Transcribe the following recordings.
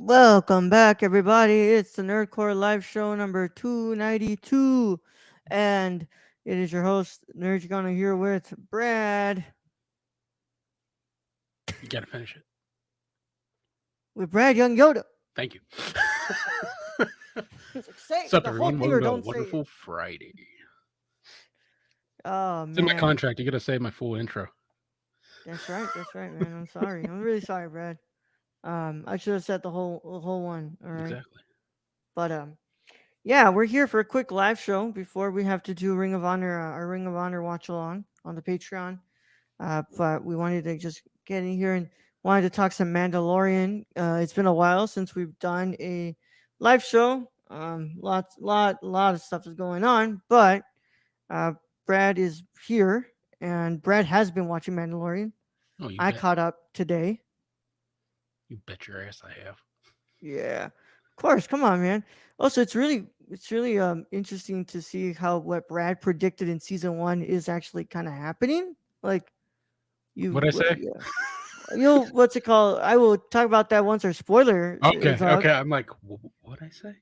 Welcome back, everybody. It's the Nerdcore Live Show number 292. And it is your host, Nerd Gonna here with Brad. You gotta finish it. With Brad Young Yoda. Thank you. Say What's up, the whole everyone? thing or Welcome to a don't say it. wonderful Friday. Oh, It's in my man. contract. You gotta say my full intro. That's right, man. I'm sorry. I'm really sorry, Brad. I should have said the whole one. All right. Exactly. But yeah, we're here for a quick live show before we have to do Ring of Honor, our Ring of Honor watch along on the Patreon. But we wanted to just get in here and wanted to talk some Mandalorian. It's been a while since we've done a live show. Lot of stuff is going on, but uh, Brad is here, and Brad has been watching Mandalorian. Oh, you I bet. caught up today. You bet your ass I have. Yeah, of course. Come on, man. Also, it's really interesting to see how what Brad predicted in season one is actually kind of happening. Like you, What'd I say? yeah. You'll what's it called? I will talk about that once our spoiler Okay, is out. okay. I'm like, what'd I say?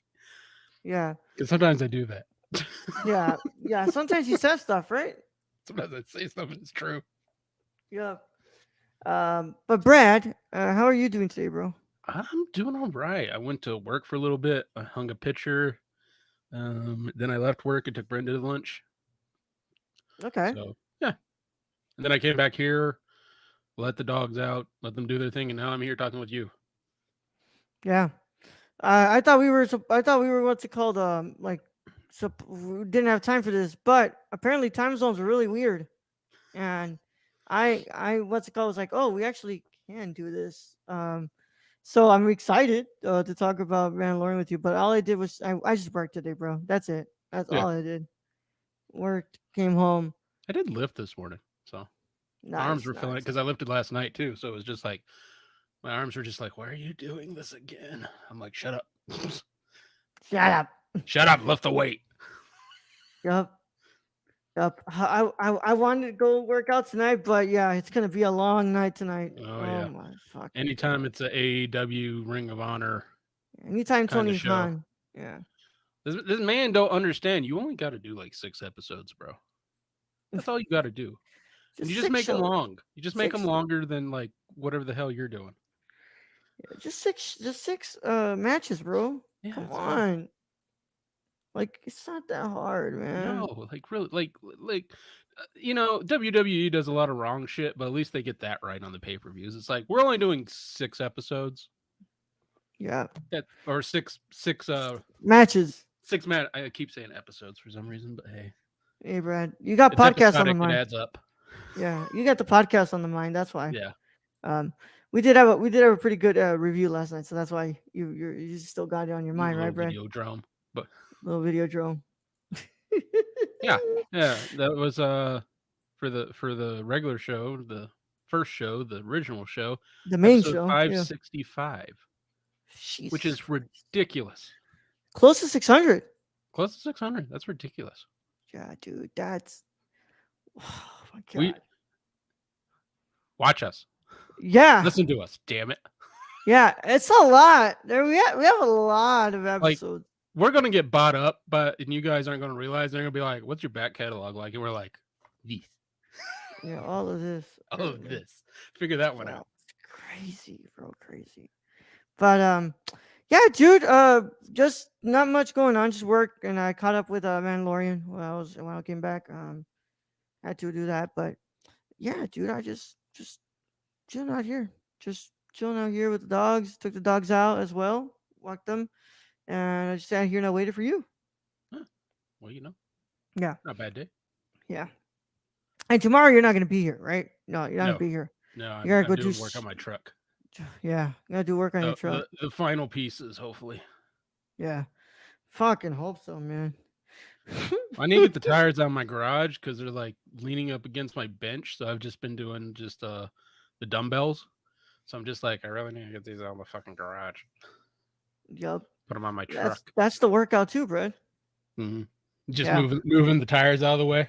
Yeah, Because sometimes I do that. yeah. Sometimes you says stuff, right? Sometimes I say something that's true. Yeah. But Brad, how are you doing today, bro? I'm doing all right. I went to work for a little bit. I hung a picture. Then I left work and took Brenda to lunch. Okay. So yeah. And then I came back here, let the dogs out, let them do their thing, and now I'm here talking with you. Yeah. I thought we were. I thought we were what's it called? Like, we didn't have time for this, but apparently time zones are really weird, and what's it called? Was like, oh, we actually can do this. So I'm excited to talk about Mandalorian with you. But all I did was I just worked today, bro. That's it. That's Yeah. all I did. Worked, came home. I did lift this morning, so my arms Nice, were feeling it nice. because I lifted last night too. So it was just like my arms were just like, "Why are you doing this again?" I'm like, "Shut up, Shut up. shut up, lift the weight." Yup. Yup. I wanted to go work out tonight, but yeah, it's gonna be a long night tonight. Oh Oh yeah. my fucking Anytime god. it's a AEW Ring of Honor Anytime kind of Tony show, Khan. Yeah. this man don't understand. You only got to do like 6 episodes, bro. That's all you got to do, and Just you just six make them shows. long. You just make them Six. longer than like whatever the hell you're doing. Yeah, just six matches, bro. Yeah, Come that's fine. on. Like it's not that hard, man. No, like really, WWE does a lot of wrong shit, but at least they get that right on the pay per views. It's like we're only doing 6 episodes, Yeah. that or Matches. 6 I keep saying episodes for some reason, but hey, Hey Brad. You got it's podcasts on the episodic. It mind. adds up. Yeah. You got the podcast on the mind, that's why. Yeah, Um we did have a pretty good review last night, so that's why you still got it on your mind, little right, Brad? video drum, but Little video drone. yeah, yeah, that was for the regular show, the first show, the original show, The main episode show. Yeah. 565, which Jesus is Christ. ridiculous. Close to 600. Close to 600. That's ridiculous. Yeah, dude, that's oh my We god. watch us. Yeah. Listen to us, damn it. Yeah, it's a lot. We have a lot of Like, episodes. we're gonna get bought up, and you guys aren't gonna realize. They're gonna be like, "What's your back catalog like?" And we're like, "This, Yeah, all of this. all of this." Figure that one Yeah, out. it's crazy, bro, crazy. But yeah, dude, just not much going on, just work, and I caught up with Mandalorian when I came back. Had to do that, but yeah, dude, I just chilling out here, just chilling out here with the dogs. Took the dogs out as well, walked them, and I just sat here and I waited for you. Huh. Well, Yeah, not a bad day. yeah. And tomorrow you're not gonna be here, right? No, you're not gonna No, be here. no, You I'm, gotta I'm go do. doing work on my truck. Yeah, you gotta do work on your So truck. the final pieces, hopefully. Yeah, fucking hope so, man. I need to get the tires out of my garage because they're like leaning up against my bench. So I've just been doing just the dumbbells. So I'm just like, I really need to get these out of the fucking garage. Yup, Put them on my that's truck. that's the workout too, Brad. hmm Just Yeah, moving the tires out of the way.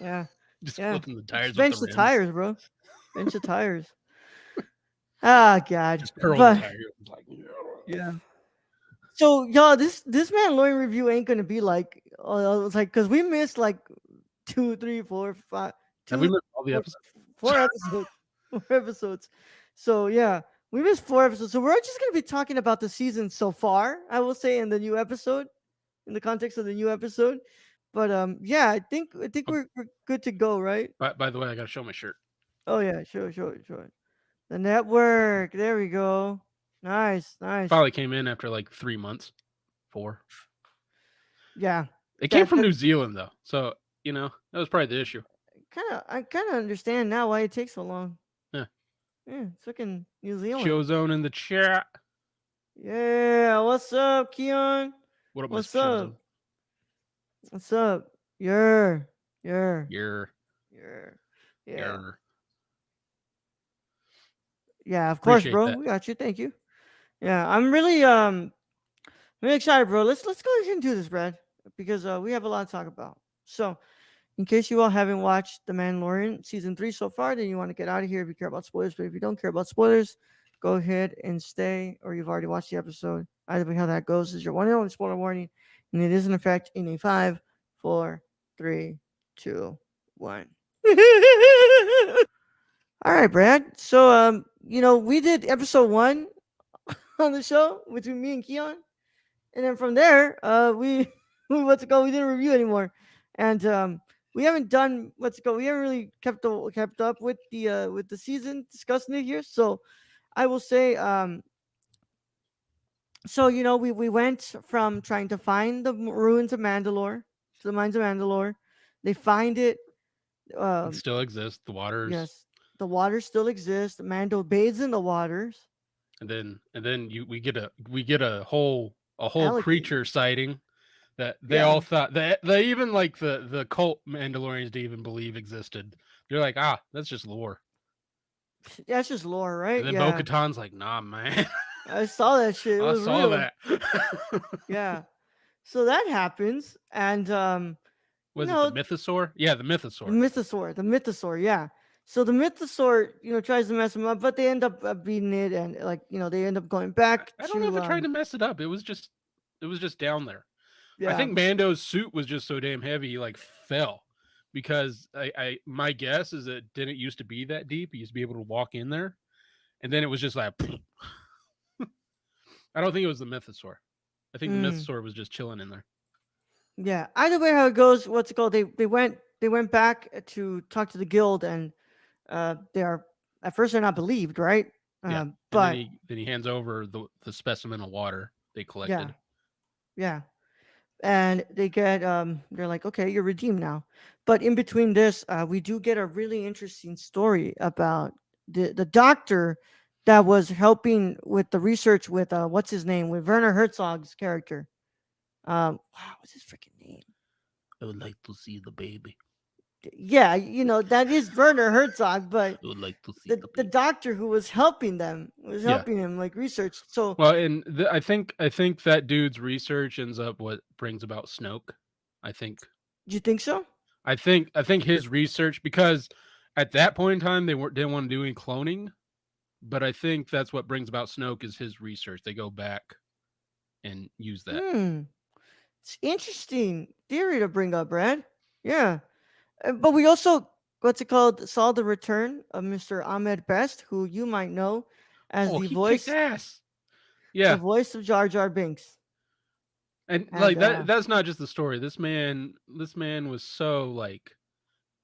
yeah, Just yeah. flipping the Just tires with bench the the rims. tires, bro. Bench the tires. Ah, God. Just curl the But tires. Like, Yeah. So y'all, this Mandalorian review ain't gonna be like it's like because we missed like two, three, four, five, Have we two, missed all the four, episodes? four episodes, 4 episodes. So yeah, we missed 4 episodes. So we're just gonna be talking about the season so far. I will say in the new episode, in the context of the new episode. But yeah, I think Oh, we're good to go, right? by the way, I gotta show my shirt. Oh yeah, sure. The network. There we go. Nice, nice. Finally came in after like 3 months. 4. Yeah, It came that from that New Zealand though, so that was probably the issue. I kind of understand now why it takes so long. Yeah. Yeah, it's fucking New Zealand. Chill zone in the chat. Yeah, what's up, Keon? What up, Miss What's Chill up? Zone? What's up? Yeah, You're yeah, yeah, you're yeah. Of course, appreciate bro. that. We got you. Thank you. Yeah, I'm really excited, bro. Let's go ahead and do this, Brad, because we have a lot to talk about. So, in case you all haven't watched The Mandalorian season 3 so far, then you want to get out of here if you care about spoilers. But if you don't care about spoilers, go ahead and stay, or you've already watched the episode. Either way, how that goes is your one and only spoiler warning, and it is in effect in a 5, 4, 3, 2, 1. All right, Brad. So, we did episode 1 on the show between me and Keon, and then from there, we what's it called? We didn't review anymore, and we haven't done what's it called? We haven't really kept up with the season discussing it here. So I will say, so we went from trying to find the ruins of Mandalore to the mines of Mandalore. They find it. It Um, still exists. The waters, yes, the waters still exist. Mando bathes in the waters. and then we get a whole Alligator. creature sighting that they all Yeah, thought that they even like the cult Mandalorians to even believe existed. They're like, that's just lore. that's just lore, And right? then Bo Yeah, Katan's like, nah, man, I saw that shit. It I was saw real. that. Yeah. So that happens, and you Was it the know, Mythosaur? Yeah, the the Mythosaur. mythosaur, yeah. So the mythosaur, tries to mess him up, but they end up beating it, and like they end up going back I don't know if to it tried to mess it up. It was just down there. I yeah, think Mando's suit was just so damn heavy, he like fell. Because I my guess is it didn't used to be that deep. He used to be able to walk in there, and then it was just like I don't think it was the Mythosaur. I think the mm, Mythosaur was just chilling in there. yeah. Either way, how it goes, what's it called? They went back to talk to the guild, and they are at first they're not believed, right? Yeah, and then But he hands over the specimen of water they yeah, collected. yeah. And they're like, okay, you're redeemed now. But in between this, we do get a really interesting story about the doctor that was helping with the research with what's his name, with Werner Herzog's character. Wow, what's his freaking name? I would like to see the baby. Yeah, that is Werner Herzog, but I would like to see the the baby. doctor who was helping them was Yeah. helping him like research. So Well, and I think that dude's research ends up what brings about Snoke. I think do you think so? I think his research, because at that point in time they didn't want to do any cloning, but I think that's what brings about Snoke is his research. They go back and use that. Hmm, it's interesting theory to bring up, Brad. Yeah. But we also, what's it called, saw the return of Mr. Ahmed Best, who you might know as Oh, the he kicked voice, ass. the Yeah. voice of Jar Jar Binks. And And like that's not just the story. This man was so like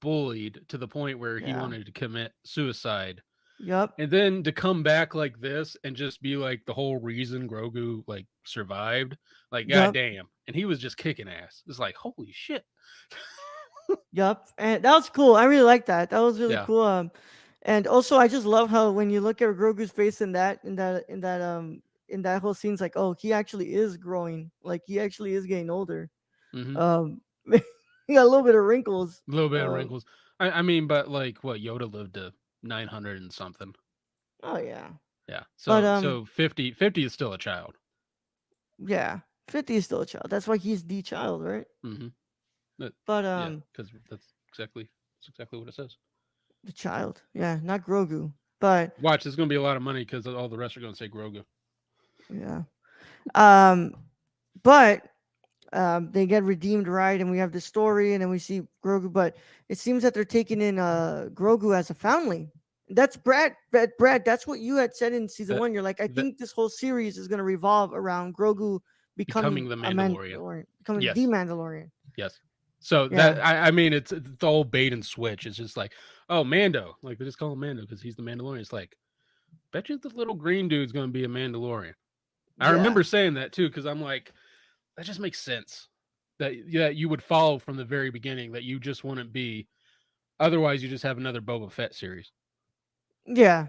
bullied to the point where he yeah, wanted to commit suicide. yup, And then to come back like this and just be like the whole reason Grogu like survived, like yup, goddamn. And he was just kicking ass. It's like holy shit. yup. And that was cool. I really like that. That was really Yeah. cool. And also I just love how when you look at Grogu's face in that whole scene, it's like, oh, he actually is growing. Like he actually is getting older. Mm-hmm. Um, he got a little bit of wrinkles. A little bit of wrinkles. I mean, but like what Yoda lived to 900 and something. Oh yeah. Yeah. But So 50 is still a child. yeah, 50 is still a child. That's why he's the child, right? Mm-hmm. But But yeah, because that's exactly what it says. the child, yeah, not Grogu. But Watch, there's gonna be a lot of money because all the rest are gonna say Grogu. Yeah. Um, but they get redeemed, right? And we have the story, and then we see Grogu. But it seems that they're taking in Grogu as a foundling. That's Brad. Brad, that's what you had said in season That one. You're like, I that think this whole series is going to revolve around Grogu becoming becoming the a Mandalorian. Mandalorian, becoming the Yes, Mandalorian. yes. So Yeah, that I mean, it's the whole bait and switch. It's just like, oh, Mando, like they just call him Mando because he's the Mandalorian. It's like, bet you the little green dude's going to be a Mandalorian. I yeah, remember saying that too because I'm like, that just makes sense. That yeah, you would follow from the very beginning that you just wouldn't be. Otherwise, you just have another Boba Fett series. yeah.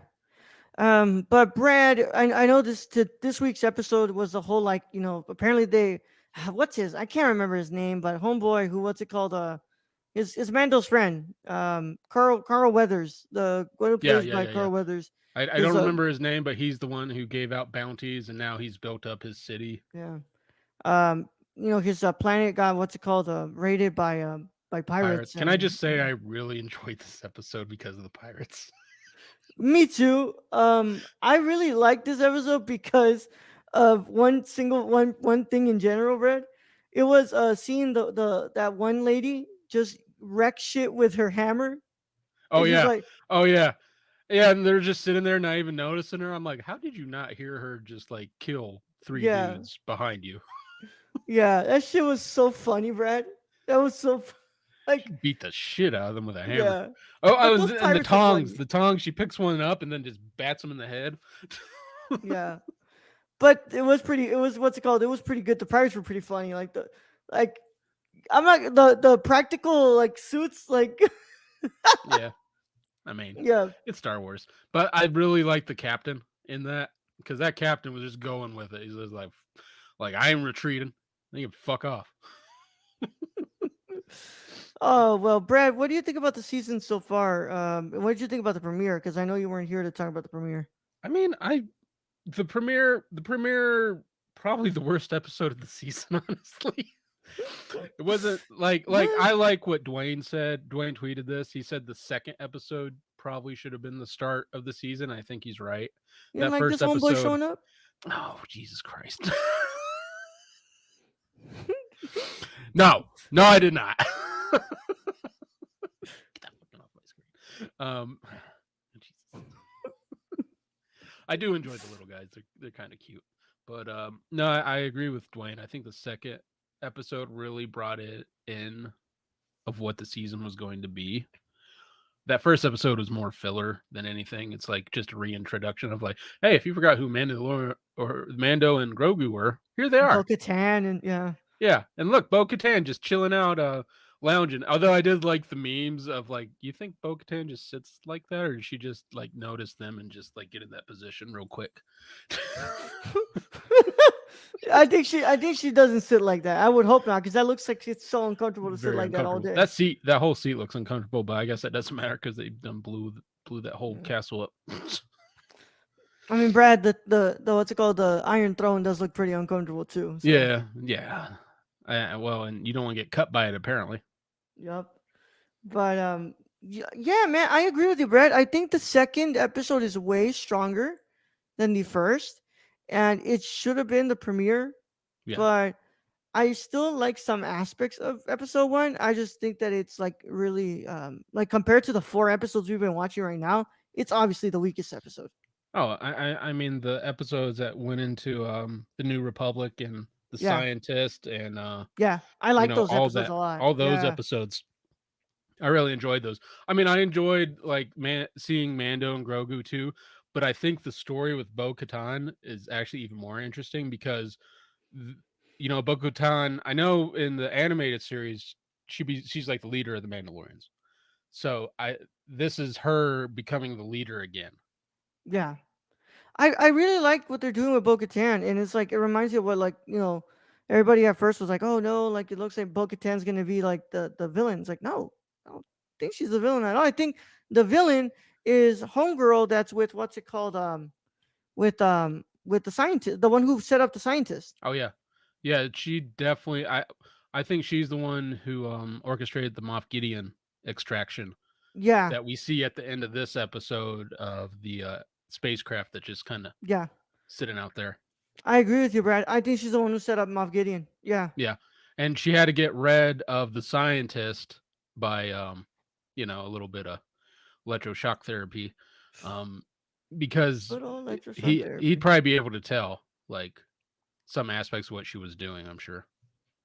But Brad, I know this week's episode was the whole like apparently they what's his I can't remember his name, but homeboy who what's it called his Mando's friend Carl Weathers, the one who Yeah, plays yeah, by yeah, yeah. Carl Weathers. I His don't remember his name, but he's the one who gave out bounties, and now he's built up his city. yeah his planet got what's it called raided by Pirates. pirates. Can I And just say I really enjoyed this episode because of the pirates? me too. I really like this episode because of one thing in general, Brad. It was seeing the that one lady just wreck shit with her hammer. Oh And she's yeah, like, oh yeah, yeah. And they're just sitting there, not even noticing her. I'm like, how did you not hear her just like kill three yeah, dudes behind you? yeah, that shit was so funny, Brad. That was like, She beat the shit out of them with a hammer. yeah. Oh, But and those and pirates were funny. the tongs. She picks one up and then just bats him in the head. Yeah. But it was pretty. It was what's it called? It was pretty good. The pirates were pretty funny. Like I'm not the practical like suits like Yeah, I mean, yeah. it's Star Wars, but I really like the captain in that because that captain was just going with it. He's just like I am retreating. Then you fuck off. Oh well, Brad, what do you think about the season so far? And what did you think about the premiere? Because I know you weren't here to talk about the premiere. I mean, the premiere, probably the worst episode of the season. Honestly, it wasn't like What? I like what Dwayne said. Dwayne tweeted this. He said the second episode probably should have been the start of the season. I think he's right. You didn't That like first this homeboy episode. showing up? Oh Jesus Christ! No, no, I did not. Get that fucking off my screen. Jesus. I do enjoy the little guys. They're kind of cute. But no, I agree with Dwayne. I think the second episode really brought it in of what the season was going to be. That first episode was more filler than anything. It's like just a reintroduction of like, hey, if you forgot who Mandalorian or Mando and Grogu were, here they Bo are. Katan and yeah. Yeah, and look, Bo Katan just chilling out, lounging. Although I did like the memes of like, you think Bo Katan just sits like that, or did she just like notice them and just like get in that position real quick? I think she doesn't sit like that. I would hope not, because that looks like it's so uncomfortable to sit Very like that all uncomfortable. day. That whole seat looks uncomfortable, but I guess that doesn't matter because they done blew that whole Yeah. castle up. I mean, Brad, the what's it called? The Iron Throne does look pretty uncomfortable too. So, Yeah, yeah. Well, and you don't want to get cut by it apparently. yep. But yeah, man, I agree with you, Brad. I think the second episode is way stronger than the first, and it should have been the premiere. Yeah. But I still like some aspects of episode one. I just think that it's like really like compared to the 4 episodes we've been watching right now, it's obviously the weakest episode. Oh, I mean the episodes that went into the New Republic and the Yeah, scientist and yeah, I you like know those episodes a lot. all those Yeah, episodes. I really enjoyed those. I mean, I enjoyed like seeing Mando and Grogu too, but I think the story with Bo Katan is actually even more interesting because th- you know Bo Katan. I know in the animated series she's like the leader of the Mandalorians. So I this is her becoming the leader again. yeah. I really like what they're doing with Bo Katan, and it's like it reminds you of what like everybody at first was like, oh no, like it looks like Bo Katan's gonna be like the villain. It's like no, I don't think she's the villain at all. I think the villain is Homegirl that's with what's it called with the scientist, the one who set up the scientist. Oh yeah. Yeah, she definitely I think she's the one who orchestrated the Moff Gideon extraction Yeah, that we see at the end of this episode of the spacecraft that just kind of yeah. sitting out there. I agree with you, Brad. I think she's the one who set up Moff Gideon. Yeah. Yeah, and she had to get rid of the scientist by a little bit of electroshock therapy, um, because Little electroshock he'd therapy. probably be able to tell like some aspects of what she was doing. I'm sure.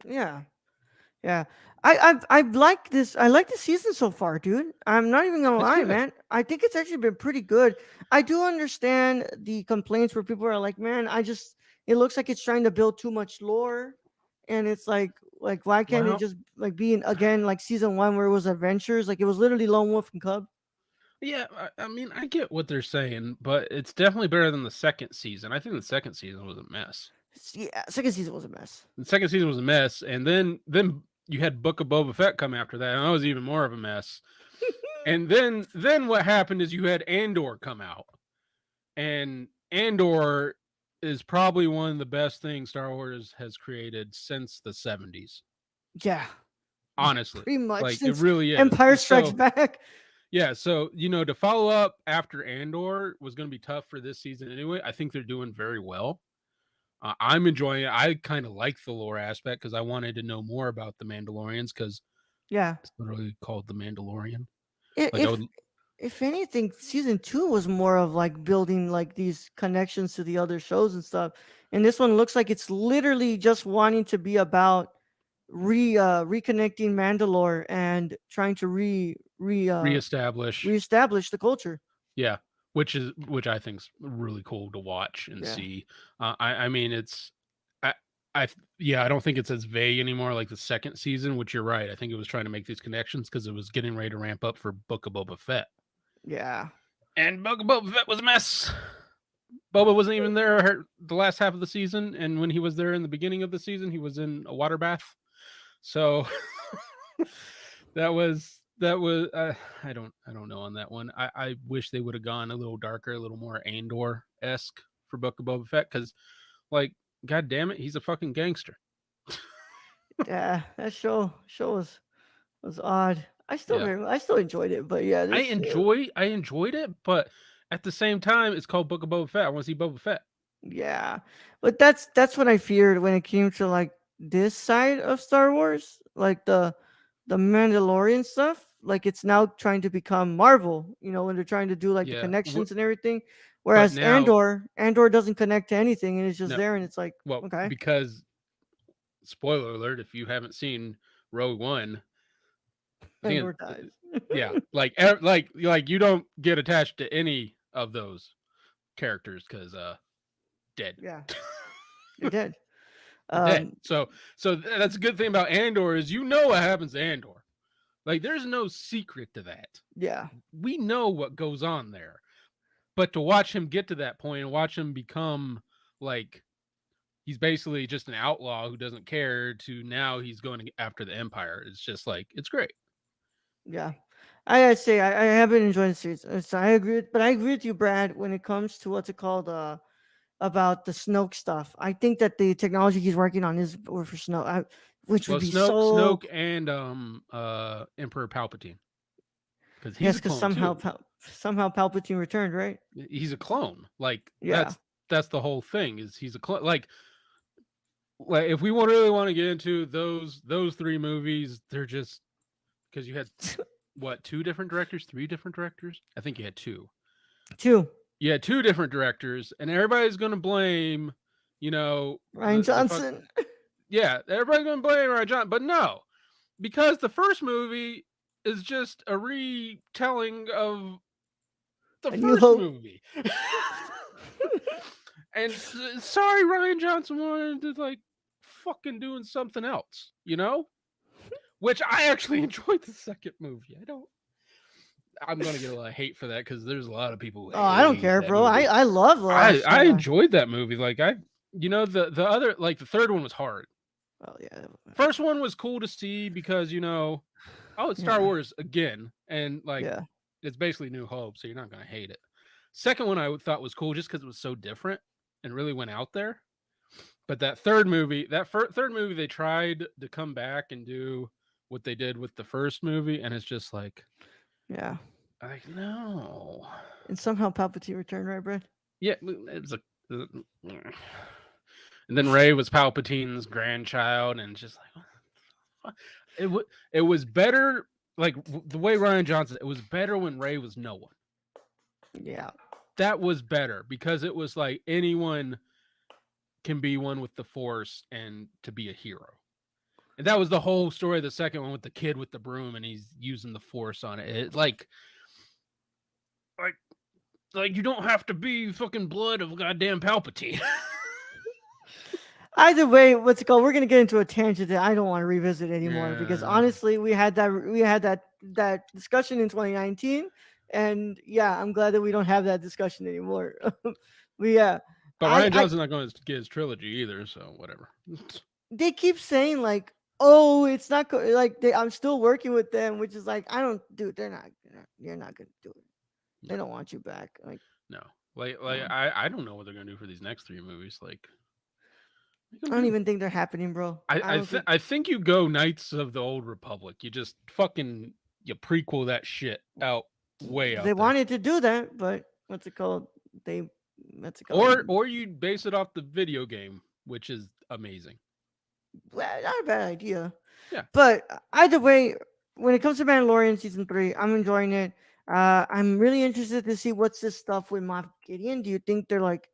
Yeah. Yeah, I like this. I like the season so far, dude. I'm not even gonna It's lie, good. man. I think it's actually been pretty good. I do understand the complaints where people are like, "Man, it looks like it's trying to build too much lore," and it's like why can't it Well, just like be again like season one where it was adventures? Like it was literally Lone Wolf and Cub. yeah, I mean, I get what they're saying, but it's definitely better than the second season. I think the second season was a mess. Yeah, second season was a mess. The second season was a mess, and then you had Book of Boba Fett come after that, and that was even more of a mess. And then what happened is you had Andor come out, and Andor is probably one of the best things Star Wars has created since the 70s. Yeah, Honestly, pretty much like it since really is. Empire Strikes So Back. yeah, so to follow up after Andor was going to be tough for this season anyway. I think they're doing very well. I'm enjoying it. I kind of like the lore aspect because I wanted to know more about the Mandalorians because Yeah, it's literally called the Mandalorian. I- Like I if would, if anything, season two was more of like building like these connections to the other shows and stuff. And this one looks like it's literally just wanting to be about reconnecting Mandalore and trying to reestablish. reestablish the culture. Yeah, which I think's really cool to watch and Yeah. see. I mean, I yeah, I don't think it's as vague anymore like the second season. Which you're right. I think it was trying to make these connections because it was getting ready to ramp up for Book of Boba Fett, Yeah. and Book of Boba Fett was a mess. Boba wasn't even there the last half of the season, and when he was there in the beginning of the season, he was in a water bath. So that was I don't know on that one. I wish they would have gone a little darker, a little more Andor esque for Book of Boba Fett because like god damn it, he's a fucking gangster. Yeah. That show was odd. Yeah, I still enjoyed it, but yeah, this I enjoyed it, but at the same time, it's called Book of Boba Fett. I want to see Boba Fett. yeah, but that's what I feared when it came to like this side of Star Wars, like the Mandalorian stuff. Like it's now trying to become Marvel, when they're trying to do like the Yeah, connections and everything. but Whereas now Andor doesn't connect to anything, and it's just no, there, and it's like well okay, because spoiler alert if you haven't seen Rogue One, I think Andor dies. yeah, like you don't get attached to any of those characters because dead. Yeah, they're dead. They're dead. Um, So that's a good thing about Andor is what happens to Andor. Like there's no secret to that. yeah, We know what goes on there. But to watch him get to that point and watch him become like he's basically just an outlaw who doesn't care to now he's going after the Empire. It's just like it's great. yeah. I say I have been enjoying the series. So but I agree with you, Brad, when it comes to what's it called, about the Snoke stuff. I think that the technology he's working on is for Snoke, which would Well, be Snoke, so and Emperor Palpatine because he's yes, a because clone too. somehow Palpatine returned, right? He's a clone. Like Yeah, that's the whole thing. Is he's a clone? Like if we want really want to get into those three movies, they're just because you had what two different directors, three different directors. I think you had two. two. You had two different directors, and everybody's gonna blame, Ryan the fuck. Johnson. Yeah, everybody's gonna blame Ryan Johnson, but no, because the first movie is just a retelling of the A New first Hope. movie. And sorry, Ryan Johnson wanted to like fucking doing something else, Which I actually enjoyed the second movie. I'm gonna get a lot of hate for that because there's a lot of people who Oh, I don't hate care, that bro. movie. I love the last. I enjoyed that movie. Like the other like the third one was hard. Oh yeah, First one was cool to see because oh, it's Star yeah, Wars again, and like yeah, it's basically New Hope, so you're not gonna hate it. Second one I thought was cool just because it was so different and really went out there. But that third movie, third movie, they tried to come back and do what they did with the first movie, and it's just yeah. like no, And somehow Palpatine returned, right, Brad? yeah, it's a And then Ray was Palpatine's grandchild, and just like it, it was better. Like the way Ryan Johnson, it was better when Ray was no one. Yeah. That was better because it was like anyone can be one with the Force and to be a hero. And that was the whole story of the second one with the kid with the broom and he's using the Force on it. It like like you don't have to be fucking blood of goddamn Palpatine. Either way, what's it called? We're gonna get into a tangent that I don't want to revisit anymore because Yeah. honestly, we had that discussion in 2019, and yeah, I'm glad that we don't have that discussion anymore. But yeah, But I Ryan I Johnson's not going to get his trilogy either, so whatever. they keep saying like, oh, it's not like I'm still working with them, which is like, I don't, dude, you're not gonna do it. They No, don't want you back. Like, no. Like no, I don't know what they're gonna do for these next three movies. Like, what are you I gonna don't do? even think they're happening, bro. I don't think I think you go Knights of the Old Republic. You just fucking you prequel that shit out way they out there. wanted to do that, but what's it called? They what's it called? Or you base it off the video game, which is amazing. Well, not a bad idea. Yeah. But either way, when it comes to Mandalorian season 3, I'm enjoying it. I'm really interested to see what's this stuff with Moff Gideon. Do you think they're like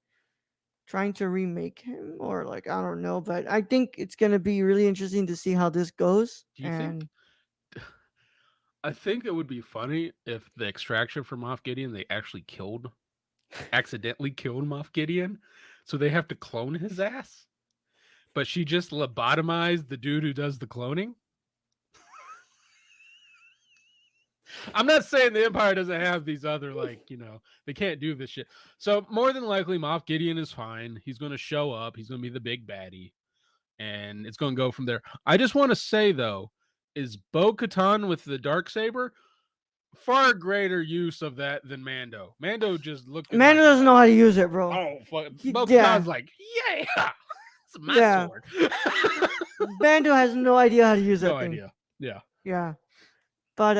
trying to remake him, or like, I don't know? But I think it's gonna be really interesting to see how this goes. Do you think And I think it would be funny if the extraction from Moff Gideon they actually accidentally killed Moff Gideon, so they have to clone his ass. But she just lobotomized the dude who does the cloning. I'm not saying the Empire doesn't have these other they can't do this shit. So more than likely, Moff Gideon is fine. He's going to show up. He's going to be the big baddie, and it's going to go from there. I just want to say though, is Bo-Katan with the dark saber far greater use of that than Mando. Mando just looking Mando like, doesn't know how to use it, bro. oh fuck. Yeah, Bo-Katan's like, yeah, it's my yeah. sword. Mando has no idea how to use No that thing. idea. Yeah. Yeah. But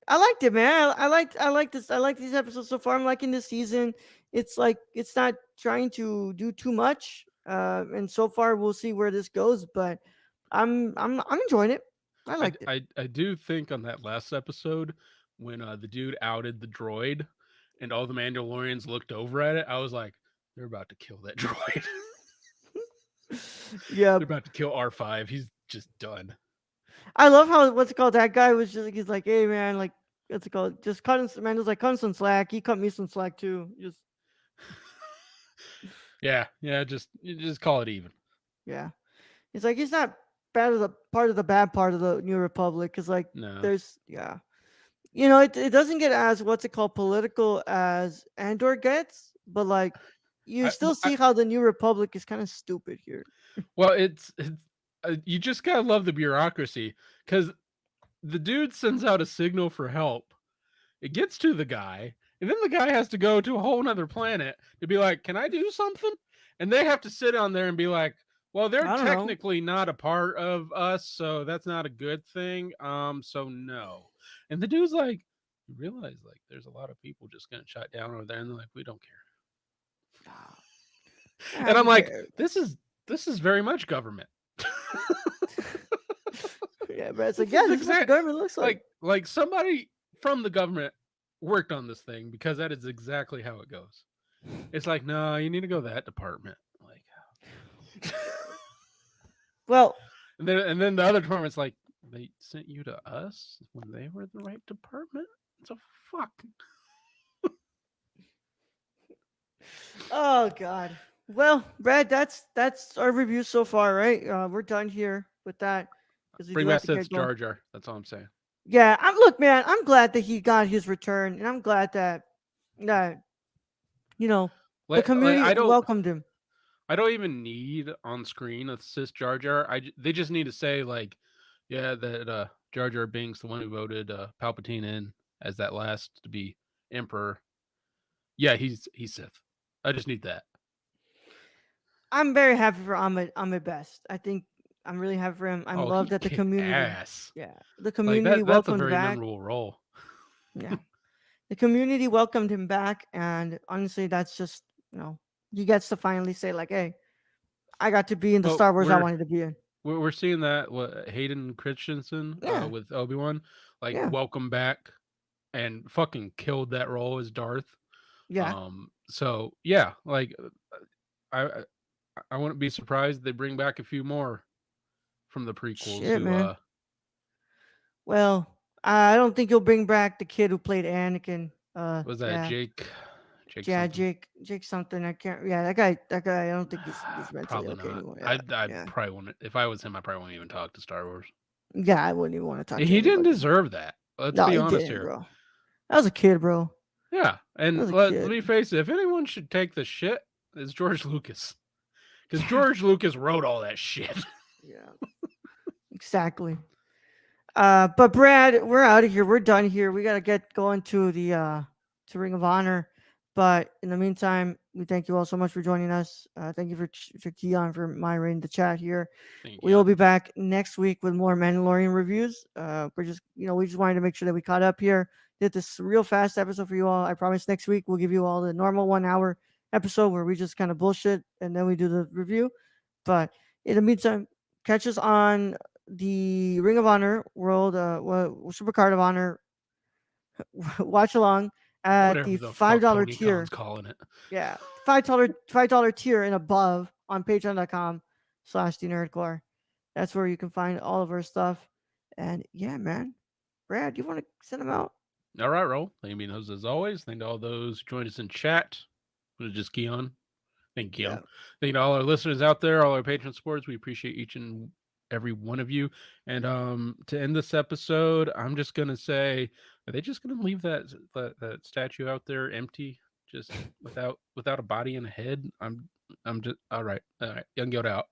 I liked it, man. I like these episodes so far. I'm liking this season. It's like it's not trying to do too much. And so far we'll see where this goes, but I'm enjoying it. I liked it. I do think on that last episode when the dude outed the droid and all the Mandalorians looked over at it, I was like, they're about to kill that droid. Yeah. They're about to kill R5. He's just done. I love how what's it called? That guy was just like he's like, hey man, like what's it called? Just cutting Mando's like cut some slack. He cut me some slack too. Just Yeah, just call it even. yeah. He's like he's not bad as a part of the bad part of the New Republic because like No. there's yeah. You know, it doesn't get as what's it called political as Andor gets, but like you I, still I see how the New Republic is kind of stupid here. well, it's you just gotta love the bureaucracy because the dude sends out a signal for help. It gets to the guy, and then the guy has to go to a whole nother planet to be like, "Can I do something?" And they have to sit on there and be like, "Well, they're I don't know. technically not a part of us, so that's not a good thing. So no." And the dude's like, "You realize like there's a lot of people just getting shot down over there," and they're like, "We don't care." Ah, And I'm who like, cares? "This is very much government." Yeah, but it's This like yeah, is this is what the exact government looks like. like somebody from the government worked on this thing because that is exactly how it goes. It's like, no, you need to go to that department. Like, Well, and then the other department's like, they sent you to us when they were the right department. So fuck. oh god. Well, Brad, that's our review so far, right? We're done here with that because we Bring do have back to Seth's get going. Jar Jar. That's all I'm saying. Yeah, I'm look, man. I'm glad that he got his return, and I'm glad that you know the Like community welcomed him. I don't even need on screen a cis Jar Jar. They just need to say like, yeah, that Jar Jar Binks, the one who voted Palpatine in as that last to be emperor. Yeah, he's Sith. I just need that. I'm very happy for Ahmed Best. I think I'm really happy for him. I'm Oh, love he that the kicked community, ass. yeah, the Like community that's a welcomed very back. memorable role. Yeah, the community welcomed him back, and honestly, that's just he gets to finally say like, hey, I got to be in the Well, Star Wars I wanted to be in. we're seeing that what Hayden Christensen Yeah, with Obi-Wan, like yeah, welcome back and fucking killed that role as Darth. yeah. So yeah, like I I, I wouldn't be surprised if they bring back a few more from the prequels Shit, who man. Well, I don't think you'll bring back the kid who played Anakin. was that Yeah, Jake yeah, something. Jake something. I can't. Yeah, that guy. I don't think he's mentally Probably okay not. anymore. Yeah, I'd yeah, probably wouldn't if I was him. I probably wouldn't even talk to Star Wars. yeah. I wouldn't even want to talk to He didn't anybody. deserve that. Let's No, be he honest didn't, here. bro. That was a kid, bro. Yeah, That and was a let kid. me face it. If anyone should take the shit, it's George Lucas, because Yeah, George Lucas wrote all that shit. yeah, exactly. But Brad, we're out of here. We're done here. We gotta get going to the to Ring of Honor. But in the meantime, we thank you all so much for joining us. Thank you for Keon for moderating the chat here. Thank We will you. be back next week with more Mandalorian reviews. We're just we just wanted to make sure that we caught up here. Did this real fast episode for you all. I promise next week we'll give you all the normal 1 hour episode where we just kind of bullshit and then we do the review. But in the meantime, catch us on the Ring of Honor World Supercard of Honor watch along at Whatever the the five fuck dollar Tony tier. Khan's calling it. Yeah, $5 tier and above on patreon.com/the nerdcore. That's where you can find all of our stuff. And yeah, man. Brad, you want to send them out? All right, roll. Thank you, being host as always. Thank to all those who joined us in chat. Was it just Keon? Thank you. Yeah. Thank to all our listeners out there, all our patron supporters. We appreciate each and every one of you. And to end this episode, I'm just gonna say, are they just gonna leave that statue out there empty, just without a body and a head? I'm just all right. All right. Young Yoda out.